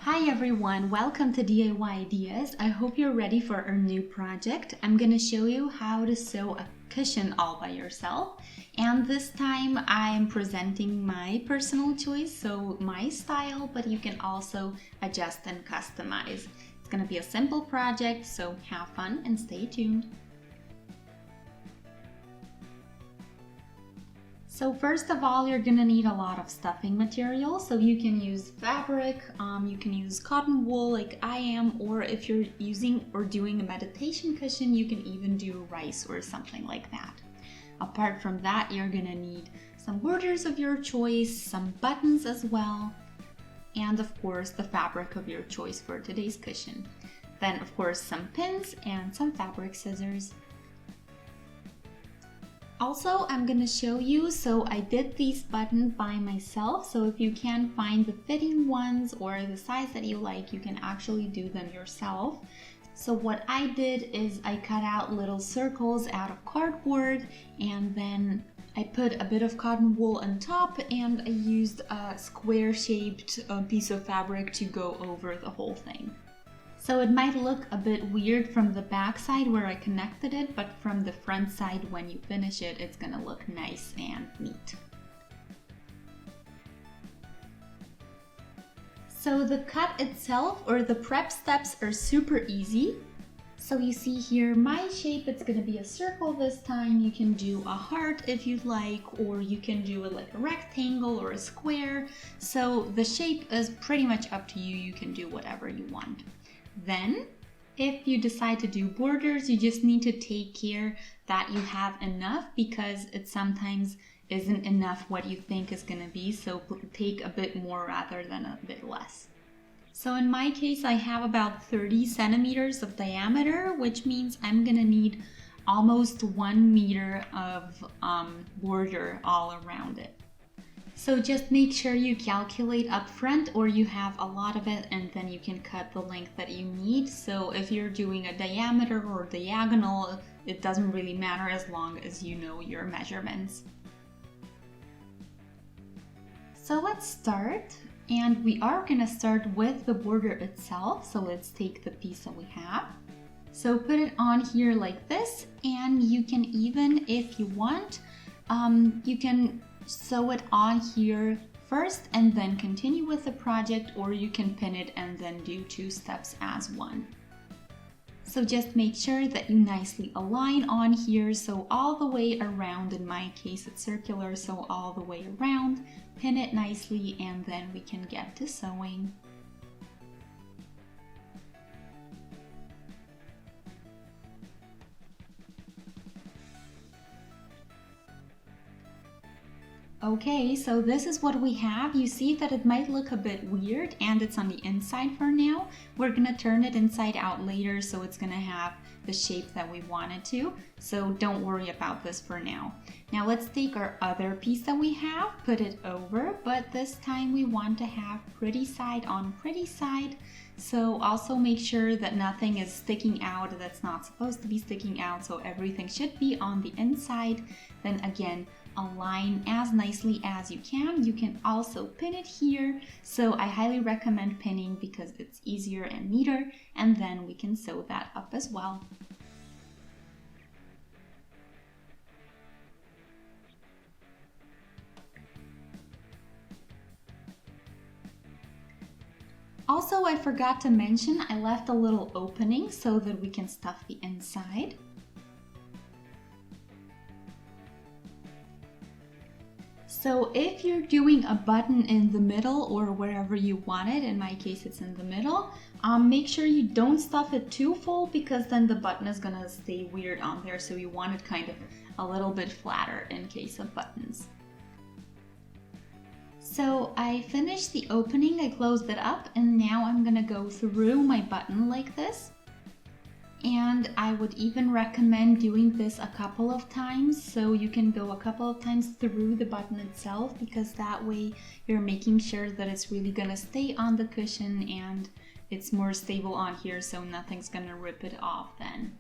Hi everyone, welcome to DIY Ideas. I hope you're ready for our new project. I'm gonna show you how to sew a cushion all by yourself. And this time I'm presenting my personal choice, so my style, but you can also adjust and customize. It's gonna be a simple project, so have fun and stay tuned. So first of all, you're gonna need a lot of stuffing material. So you can use fabric, you can use cotton wool like I am, or if you're using or doing a meditation cushion, you can even do rice or something like that. Apart from that, you're gonna need some borders of your choice, some buttons as well, and of course the fabric of your choice for today's cushion. Then of course some pins and some fabric scissors. Also, I'm gonna show you, so I did these buttons by myself, so if you can't find the fitting ones or the size that you like, you can actually do them yourself. So what I did is I cut out little circles out of cardboard, and then I put a bit of cotton wool on top, and I used a square-shaped piece of fabric to go over the whole thing. So it might look a bit weird from the back side where I connected it, but from the front side when you finish it, it's gonna look nice and neat. So the cut itself or the prep steps are super easy. So you see here my shape, it's gonna be a circle this time. You can do a heart if you'd like, or you can do it like a rectangle or a square. So the shape is pretty much up to you. You can do whatever you want. Then, if you decide to do borders, you just need to take care that you have enough, because it sometimes isn't enough what you think is going to be, so take a bit more rather than a bit less. So in my case, I have about 30 centimeters of diameter, which means I'm going to need almost 1 meter of border all around it. So just make sure you calculate up front, or you have a lot of it, and then you can cut the length that you need. So if you're doing a diameter or diagonal, it doesn't really matter as long as you know your measurements. So let's start, and we are gonna start with the border itself. So let's take the piece that we have. So put it on here like this, and you can even, if you want, you can sew it on here first and then continue with the project, or you can pin it and then do 2 steps as one. So just make sure that you nicely align on here, so all the way around. In my case it's circular, so all the way around, pin it nicely, and then we can get to sewing. Okay, so this is what we have. You see that it might look a bit weird, and it's on the inside for now. We're gonna turn it inside out later, so it's gonna have the shape that we want it to. So don't worry about this for now. Now let's take our other piece that we have, put it over, but this time we want to have pretty side on pretty side. So also make sure that nothing is sticking out that's not supposed to be sticking out, so everything should be on the inside. Then again, align as nicely as you can. You can also pin it here, so I highly recommend pinning because it's easier and neater, and then we can sew that up as well. Also, I forgot to mention, I left a little opening so that we can stuff the inside. So if you're doing a button in the middle or wherever you want it, in my case it's in the middle, make sure you don't stuff it too full, because then the button is gonna stay weird on there. So you want it kind of a little bit flatter in case of buttons. So I finished the opening, I closed it up, and now I'm gonna go through my button like this. And I would even recommend doing this a couple of times, so you can go a couple of times through the button itself, because that way you're making sure that it's really gonna stay on the cushion and it's more stable on here, so nothing's gonna rip it off then.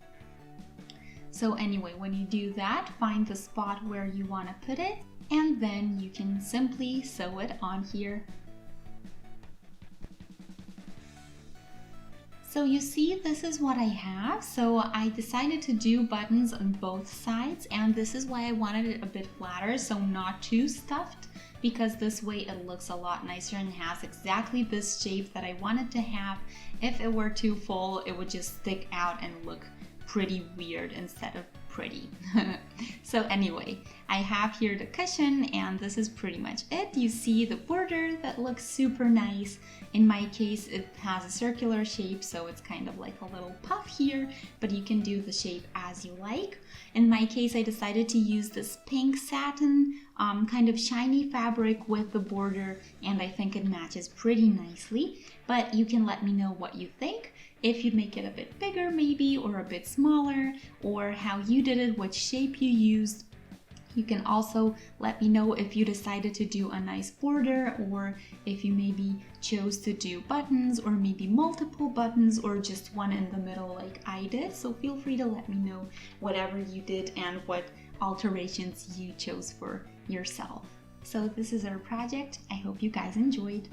So anyway, when you do that, find the spot where you want to put it, and then you can simply sew it on here. So you see, this is what I have. So I decided to do buttons on both sides, and this is why I wanted it a bit flatter, so not too stuffed, because this way it looks a lot nicer and has exactly this shape that I wanted to have. If it were too full, it would just stick out and look pretty weird instead of pretty. So anyway, I have here the cushion, and this is pretty much it. You see the border that looks super nice. In my case, it has a circular shape, so it's kind of like a little puff here, but you can do the shape as you like. In my case, I decided to use this pink satin kind of shiny fabric with the border, and I think it matches pretty nicely. But you can let me know what you think. If you'd make it a bit bigger maybe, or a bit smaller, or how you did it, what shape you used. You can also let me know if you decided to do a nice border, or if you maybe chose to do buttons, or maybe multiple buttons, or just one in the middle like I did. So feel free to let me know whatever you did and what alterations you chose for yourself. So this is our project. I hope you guys enjoyed.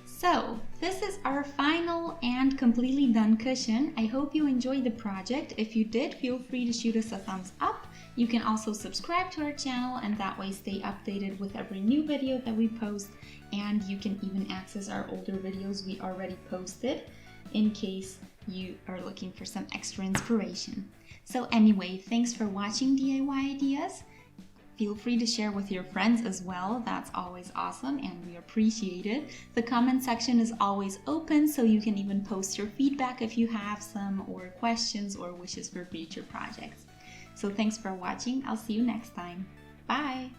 So this is our final and completely done cushion. I hope you enjoyed the project. If you did, feel free to shoot us a thumbs up. You can also subscribe to our channel, and that way stay updated with every new video that we post. And you can even access our older videos we already posted in case you are looking for some extra inspiration. So anyway, thanks for watching DIY Ideas. Feel free to share with your friends as well. That's always awesome and we appreciate it. The comment section is always open, so you can even post your feedback if you have some, or questions or wishes for future projects. So thanks for watching. I'll see you next time. Bye!